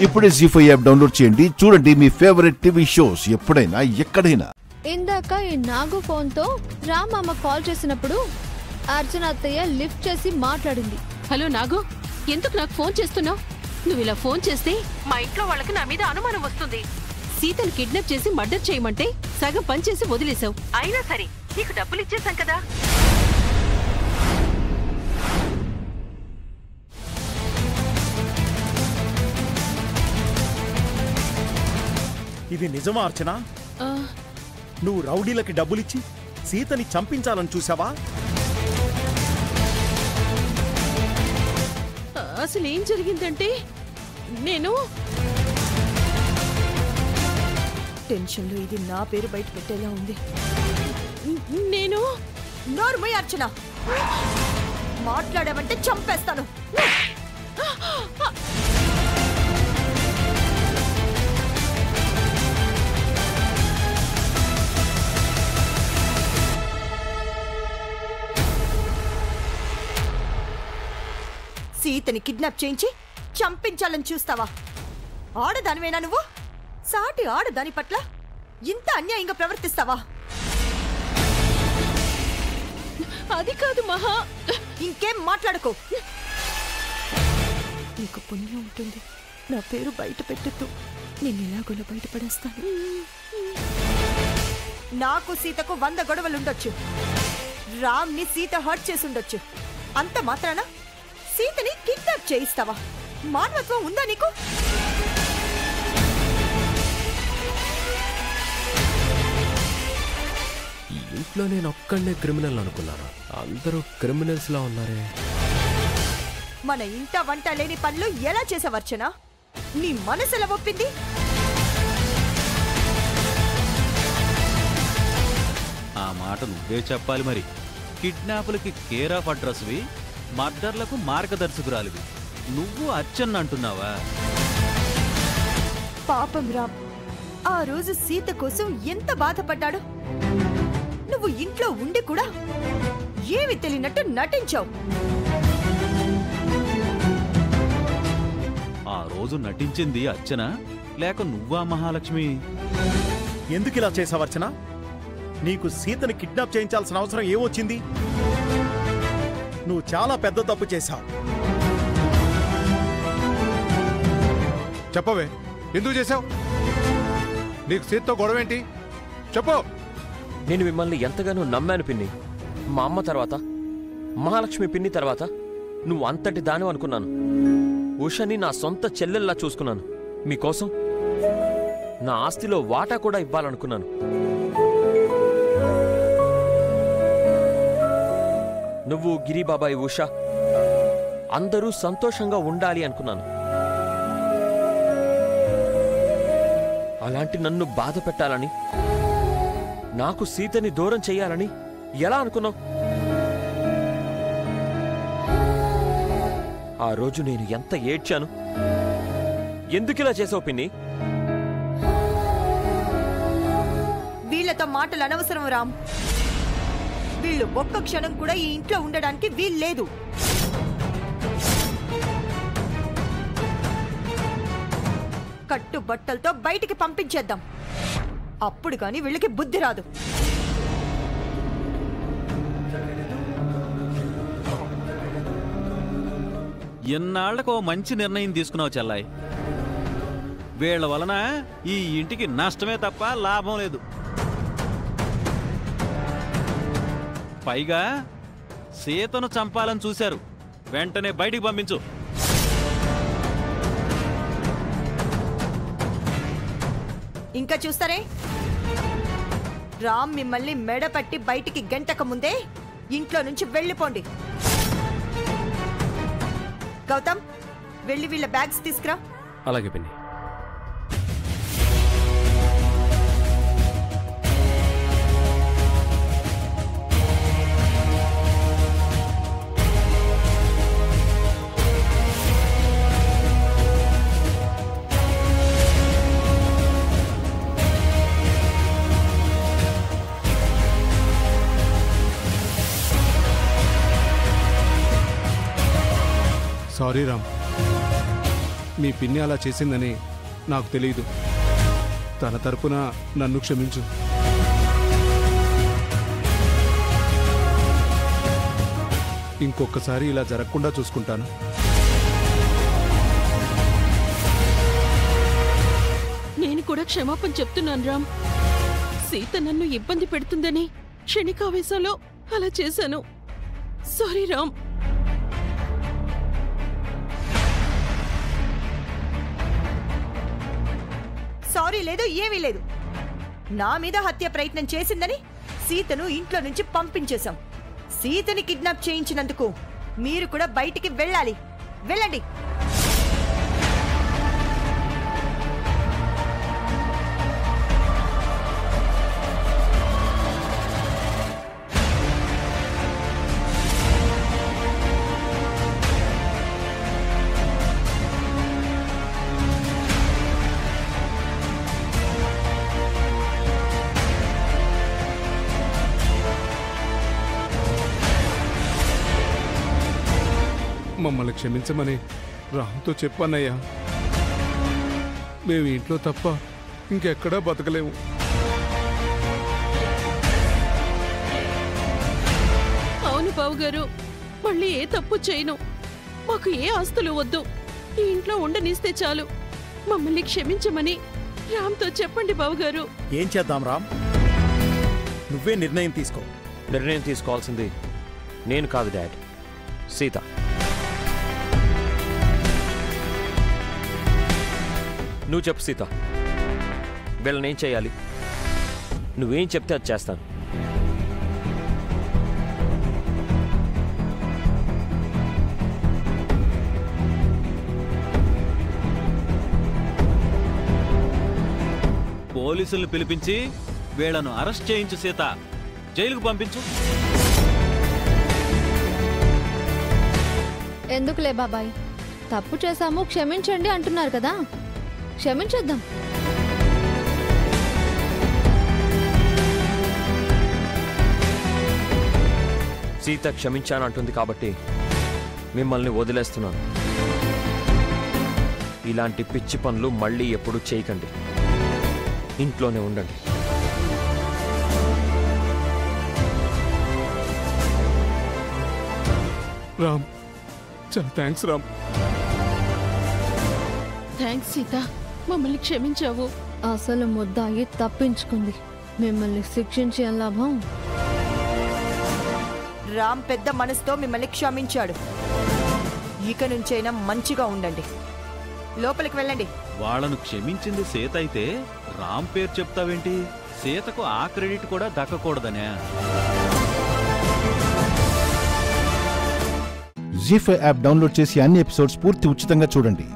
ఇప్పుడే జీ5 app download చేయండి. చూడండి మీ ఫేవరెట్ టీవీ షోస్ ఎప్పుడైనా ఎక్కడైనా. ఇందాక ఈ నాగు ఫోన్ తో రామమ్మ కాల్ చేసినప్పుడు అర్చన అత్తయ్య లిఫ్ట్ చేసి మాట్లాడింది. హలో నాగు, ఎందుకు నాకు ఫోన్ చేస్తున్నావు? నువ్వు ఇలా ఫోన్ చేస్తే మా ఇంట్లో వాళ్ళకి నా మీద అనుమానం వస్తుంది. సీతను కిడ్నాప్ చేసి మర్డర్ చేయమంటే సగం పని చేసి వదిలేశావు. అయినా సరే నీకు డబ్బులు ఇచ్చేసాం కదా. ఇది నిజమా అర్చన? నువ్వు రౌడీలకి డబ్బులిచ్చి సీతని చంపించాలని చూసావా? అసలు ఏం జరిగిందంటే నేను టెన్షన్లో ఇది నా పేరు బయట పెట్టేలా ఉంది. నేను నోర్మై అర్చన, మాట్లాడావంటే చంపేస్తాను. సీతని కిడ్నాప్ చేయించి చంపించాలని చూస్తావా? ఆడదానివేనా నువ్వు? సాటి ఆడదాని పట్ల ఇంత అన్యాయంగా ప్రవర్తిస్తావా? అది కాదు మహా. ఇంకేం మాట్లాడుకో. నీకు పుణ్యం ఉంటుంది, నా పేరు బయట పెట్టద్దు. నేను ఎలాగోలా బయటపడేస్తాను. నాకు సీతకు 100 గొడవలుండొచ్చు. రామ్ని సీత హర్ట్ చేసి ఉండొచ్చు. అంత మాత్రాన సీతని కిడ్నాప్ చేయిస్తావా? మానవత్వం ఉందా నీకు? ఈ ఇంట్లో నేను ఒక్కడే క్రిమినల్ అనుకున్నాను. అందరూ క్రిమినల్స్ లా ఉన్నారే. మన ఇంట వంట లేని పనులు ఎలా చేసావర్చనా? నీ మనసు ఎలా ఒప్పింది? ఆ మాట నువ్వే చెప్పాలి మరి. కిడ్నాపులకి కేర్ ఆఫ్ అడ్రస్వి, మర్డర్లకు మార్గదర్శకురాలివి. నువ్వు అర్చన అంటున్నావా? పాపం రామ్ ఆ రోజు సీత కోసం ఎంత బాధపడ్డాడు. నువ్వు ఇంట్లో ఉండి కూడా ఏమి తెలియనట్టు నటించావు. ఆ రోజు నటించింది అర్చన లేక నువ్వా మహాలక్ష్మి? ఎందుకు ఇలా చేసావు అర్చన? నీకు సీతని కిడ్నాప్ చేయించాల్సిన అవసరం ఏమొచ్చింది? నువ్వు చాలా పెద్ద తప్పు చేశావు. చెప్పవే, ఎందుకు చేశావు? నీకు సీతతో గొడవ ఏంటి? చెప్పు. నేను మిమ్మల్ని ఎంతగానో నమ్మాను పిన్ని. మా అమ్మ తర్వాత, మహాలక్ష్మి పిన్ని తర్వాత నువ్వు అంతటి దాని అనుకున్నాను. ఉషని నా సొంత చెల్లెల్లా చూసుకున్నాను. మీకోసం నా ఆస్తిలో వాటా కూడా ఇవ్వాలనుకున్నాను. నువ్వు, గిరిబాబాయ్, ఉష అందరూ సంతోషంగా ఉండాలి అనుకున్నాను. అలాంటి నన్ను బాధ పెట్టాలని, నాకు సీతని దూరం చెయ్యాలని ఎలా అనుకున్నావు? ఆ రోజు నేను ఎంత ఏడ్చాను. ఎందుకిలా చేసావు పిన్ని? వీళ్లతో మాటలు అనవసరం రామ్. వీళ్ళు ఒక్క క్షణం కూడా ఈ ఇంట్లో ఉండడానికి వీల్లేదు. కట్టుబట్టలతో బయటికి పంపించేద్దాం. అప్పుడు కాని వీళ్ళకి బుద్ధి రాదు. ఎన్నాళ్లకు మంచి నిర్ణయం తీసుకున్నావు చెల్లాయి. వీళ్ల వలన ఈ ఇంటికి నష్టమే తప్ప లాభం లేదు. పైగా సీతను చంపాలని చూశారు. వెంటనే బయటికి పంపించు. ఇంకా చూస్తారే? రామ్ మిమ్మల్ని మెడ పట్టి బయటికి గంటక ముందే ఇంట్లో నుంచి వెళ్ళిపోండి. గౌతమ్, వెళ్ళి వీళ్ళ బ్యాగ్స్ తీసుకురా. అలాగే పిన్ని. సారీ రామ్, మీ పిన్ని అలా చేసిందని నాకు తెలియదు. తన తరపున నన్ను క్షమించు. ఇంకొకసారి ఇలా జరగకుండా చూసుకుంటాను. నేను కూడా క్షమాపణ చెప్తున్నాను రామ్. సీత నన్ను ఇబ్బంది పెడుతుందని క్షణికావేశంలో అలా చేశాను. సారీ రామ్. సారీ లేదు, ఏమీ లేదు. నా మీద హత్య ప్రయత్నం చేసిందని సీతను ఇంట్లో నుంచి పంపించేశాం. సీతని కిడ్నాప్ చేయించినందుకు మీరు కూడా బయటికి వెళ్ళాలి. వెళ్ళండి. మమ్మల్ని క్షమించమని రామ్తో చెప్పన్నయ్యా. మేము ఇంట్లో తప్ప ఇంకెక్కడా బతకలేము. అవును బావగారు, మళ్ళీ ఏ తప్పు చేయను. మాకు ఏ ఆస్తులు వద్దు. ఈ ఇంట్లో ఉండనిస్తే చాలు. మమ్మల్ని క్షమించమని రామ్తో చెప్పండి బావగారు. ఏం చేద్దాం రామ్? నువ్వే నిర్ణయం తీసుకో. నిర్ణయం తీసుకోవాల్సింది నేను కాదు డాడ్, సీత. నువ్వు చెప్పు సీత, వీళ్ళని ఏం చేయాలి? నువ్వేం చెప్తే అది చేస్తాను. పోలీసుల్ని పిలిపించి వీళ్లను అరెస్ట్ చేయించు సీత. జైలుకు పంపించు. ఎందుకులే బాబాయ్, తప్పు చేశాము క్షమించండి అంటున్నారు కదా, క్షమించేద్దాం. సీత క్షమించానంటుంది కాబట్టి మిమ్మల్ని వదిలేస్తున్నాను. ఇలాంటి పిచ్చి పనులు మళ్ళీ ఎప్పుడు చేయకండి. ఇంట్లోనే ఉండండి. రామ్, చాలా థ్యాంక్స్ రామ్. థ్యాంక్స్ సీత, మమ్మల్ని క్షమించావు. అసలు ముద్దాయి తప్పించుకుంది. మిమ్మల్ని శిక్షించే లాభం. రామ్ పెద్ద మనసుతో మిమ్మల్ని క్షమించాడు. ఇక నుంచైనా మంచిగా ఉండండి. లోపలికి వెళ్ళండి. వాళ్ళను క్షమించింది సీత అయితే రామ్ పేరు చెప్తావేంటి? సీతకు ఆ క్రెడిట్ కూడా దక్కకూడదనే. జీ5 యాప్ డౌన్లోడ్ చేసి అన్ని ఎపిసోడ్స్ పూర్తి ఉచితంగా చూడండి.